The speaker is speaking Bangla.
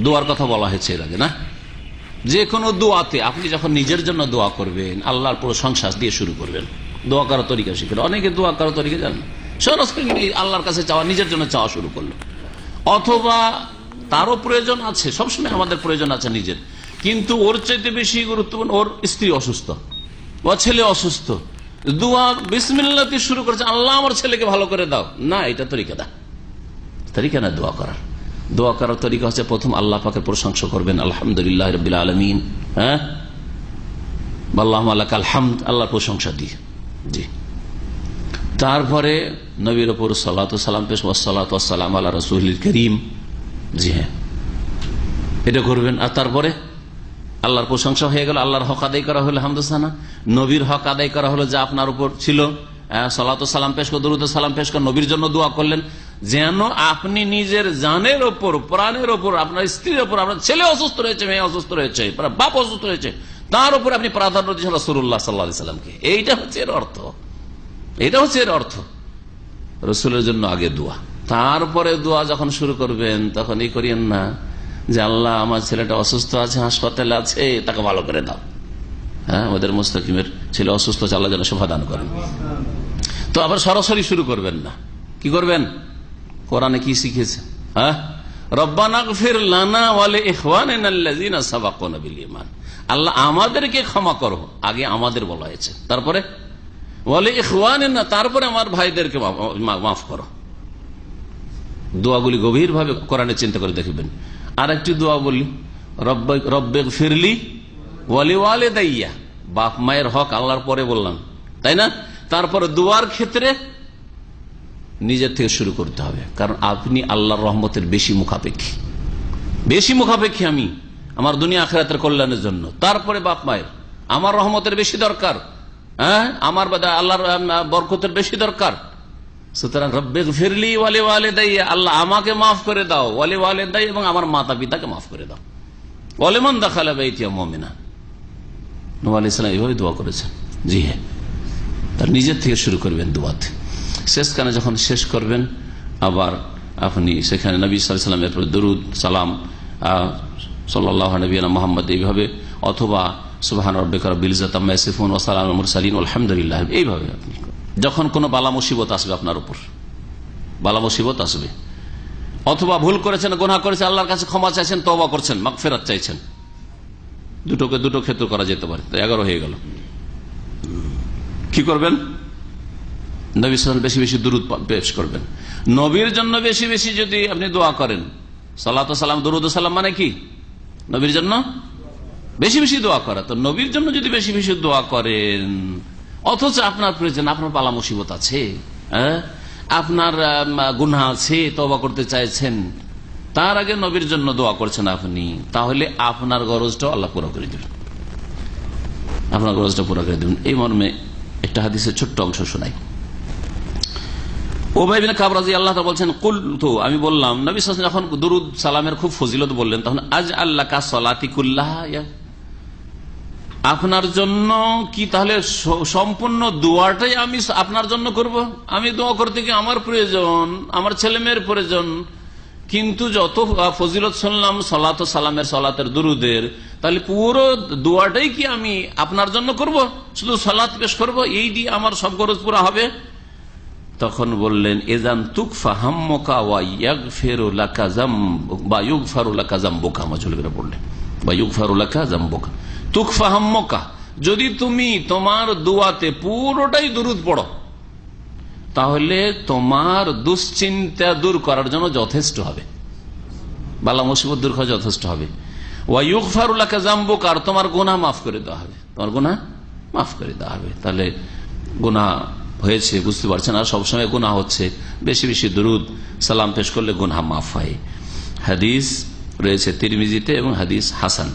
দোয়ার কথা বলা হয়েছে এর আগে না? যে কোনো দোয়াতে আপনি যখন নিজের জন্য দোয়া করবেন, আল্লাহর প্রশংসা দিয়ে শুরু করবেন। দোয়া করার তরিকা শিখবেন। অনেকে দোয়া করার তরিকা জানেন, সরাসরি আল্লাহর কাছে চাওয়া, নিজের জন্য চাওয়া শুরু করলো। অথবা তারও প্রয়োজন আছে, সবসময় আমাদের প্রয়োজন আছে নিজের, কিন্তু ওর চাইতে বেশি গুরুত্বপূর্ণ ওর স্ত্রী অসুস্থ, ও ছেলে অসুস্থ, দোয়া বিসমিল্লাহ দিয়ে শুরু করেছে, আল্লাহ আমার ছেলেকে ভালো করে দাও। না, এটা তরিকা না, তরিকা না দোয়া করার। দোয়া করার তরিকা হচ্ছে প্রথম আল্লাহ পাকের প্রশংসা করবেন, আলহামদুলিল্লাহ রাব্বিল আলামিন, হ্যাঁ, আল্লাহুম্মা লাকাল হামদ, আল্লাহর প্রশংসা দিয়ে। জি, তারপরে নবীর উপর সালাতু সালাম পেশ, ওয়াসসালাতু ওয়াসসালামু আলা রাসূলিল কারীম। জি হ্যাঁ, এটা করবেন। আর তারপরে আল্লাহর প্রশংসা হয়ে গেল, আল্লাহর হক আদায় করা হলো, হামদুসানা। নবীর হক আদায় করা হলো, যা আপনার উপর ছিল, সালাতু সালাম পেশ করে, দরুদ সালাম পেশ করে নবীর জন্য দোয়া করলেন, যেন আপনি নিজের জানের ওপর, প্রাণের ওপর, আপনার স্ত্রীর ওপর, আপনার ছেলে অসুস্থ রয়েছে, মেয়ে অসুস্থ রয়েছে, বাপ অসুস্থ রয়েছে, তার উপর আপনি প্রাধান্য দিচ্ছেন রাসূলুল্লাহ সাল্লাল্লাহু আলাইহি সাল্লামকে। এইটা হচ্ছে এর অর্থ, এটা হচ্ছে এর অর্থ। রাসূলের জন্য আগে দোয়া, তারপরে দোয়া যখন শুরু করবেন তখন এই করিয়েন না যে আল্লাহ আমার ছেলেটা অসুস্থ আছে, হাসপাতালে আছে, তাকে ভালো করে দাও। হ্যাঁ, আমাদের মুস্তাকিমের ছেলে অসুস্থ আছে, আল্লাহ যেন শফা দান করেন। তো আবার সরাসরি শুরু করবেন না, কি করবেন? কোরআনে কি শিখেছে? হ্যাঁ, রব্বানা গফির লানা ওয়া লিইখওয়ানিনা আল্লাযিনা সাবাকুনা বিল ঈমান, আল্লাহ আমাদেরকে ক্ষমা করো, আগে আমাদের বলা হয়েছে, তারপরে ওয়া লিইখওয়ানিনা, তারপরে আমার ভাইদেরকে মাফ করো। দোয়াগুলি গভীর ভাবে কোরআনে চিন্তা করে দেখবেন। আর একটি দোয়া বলি, রব্বিগফিরলি ওয়া লিওয়ালিদাইয়া, বাপ মায়ের হক আল্লাহর পরে বললাম, তাই না? তারপরে দোয়ার ক্ষেত্রে নিজের থেকে শুরু করতে হবে, কারণ আপনি আল্লাহর রহমতের বেশি মুখাপেক্ষী আমি আমার দুনিয়া আখিরাতের কল্যাণের জন্য। তারপরে বাপ মায়ের, আমার রহমতের বেশি দরকার, হ্যাঁ, আমার আল্লাহর বরকতের বেশি দরকার। সুতরাং রব্বিগফিরলি ওয়া লিওয়ালিদাইয়া, আল্লাহ আমাকে মাফ করে দাও, ওয়া লিওয়ালিদাইয়া, এবং আমার মাতা পিতাকে মাফ করে দাও, ওয়া লিমান দাখালা বাইতিয়া মুমিনা। নবী আলাইহিস সালাম এইভাবে দোয়া করেছেন। জি হ্যাঁ, তার নিজের থেকে শুরু করবেন দোয়াতে। শেষখানে যখন শেষ করবেন, আবার আপনি সেখানে নবী সাল্লাল্লাহু আলাইহি ওয়াসাল্লামের উপর দরুদ সালাম, সাল্লাল্লাহু নবিয়্যিনা মুহাম্মদ, এইভাবে, অথবা সুবহান রাব্বিকা রাব্বিল ইজ্জাতি আম্মা ইয়াসিফুন ওয়া সালামুল মুরসালিন আলহামদুলিল্লাহ, এইভাবে আপনি যখন কোনো বালা মুসিবত আসবে আপনার উপর, বালা মুসিবত আসবে, অথবা ভুল করেছেন, গুনাহ করেছেন, আল্লাহর কাছে ক্ষমা চাইছেন, তওবা করছেন, মাগফিরাত চাইছেন, দুটো ক্ষেত্র করা যেতে পারে, 11 হয়ে গেল। কি করবেন? নবী সাল্লাল্লাহু বেশি বেশি দুরূদ পেশ করবেন। নবীর জন্য বেশি বেশি যদি আপনি দোয়া করেন, সালাতু সালাম, দুরূদ সালাম মানে কি? নবীর জন্য বেশি বেশি দোয়া করা। তো নবীর জন্য যদি বেশি বেশি দোয়া করেন, অথচ আপনার প্রয়োজন, আপনার বালা মুসিবত আছে, হ্যাঁ, আপনার গুনাহ আছে, তওবা করতে চাইছেন, তার আগে নবীর জন্য দোয়া করছেন আপনি, তাহলে আপনার গরজটাও আল্লাহ পুরো করে দেবেন, আপনার গরজটা পুরো করে দেবেন। এই মর্মে একটা হাদিসের ছোট্ট অংশ শোনাই। উবাই বিন কাব রাদিয়াল্লাহু তাআলা বলছেন, কুলতু, আমি বললাম, নবী সাল্লাল্লাহু আলাইহি ওয়াসাল্লাম যখন দুরূদ সালামের খুব ফজিলত বললেন, তখন আজআল্লাকা সালাতি কুল্লাহা, আপনার জন্য কি তাহলে সম্পূর্ণ দোয়াটাই আমি আপনার জন্য করব? আমি দোয়া করতে কি আমার প্রয়োজন, আমার ছেলে মেয়ের প্রয়োজন, কিন্তু যত ফজিলত শুনলাম সালাত সালামের, সালাতের, দুরুদের, তাহলে পুরো দোয়াটাই কি আমি আপনার জন্য করব? শুধু সালাত পেশ করব, এই দিয়ে আমার সব গরজ পুরা হবে? তখন বললেন, এজান তুকফা হাম্মুকা ওয়া ইয়াগফিরু লাকা যামবুকা, বা ইউগফারু লাকা যামবুকা, মাজুল করে বললেন, বা ইউগফারু লাকা যামবুকা, তুকফা হাম্মুকা, যদি তুমি তোমার দোয়াতে পুরোটাই দুরূদ পড়ো, তাহলে তোমার দুশ্চিন্তা দূর করার জন্য যথেষ্ট হবে, বালা মুসিবত দূর করা যথেষ্ট হবে। ওয়া ইউগফারু লাকা যামবুকা, আর তোমার গুনাহ মাফ করে দেওয়া হবে, তোমার গুনাহ মাফ করে দেওয়া হবে। তাহলে গুনাহ হয়েছে বুঝতে পারছেন, আর সবসময় গুনাহ হচ্ছে, বেশি বেশি দুরূদ সালাম পেশ করলে গুনাহ মাফ হয়। হাদিস রয়েছে তিরমিজিতে এবং হাদিস হাসান।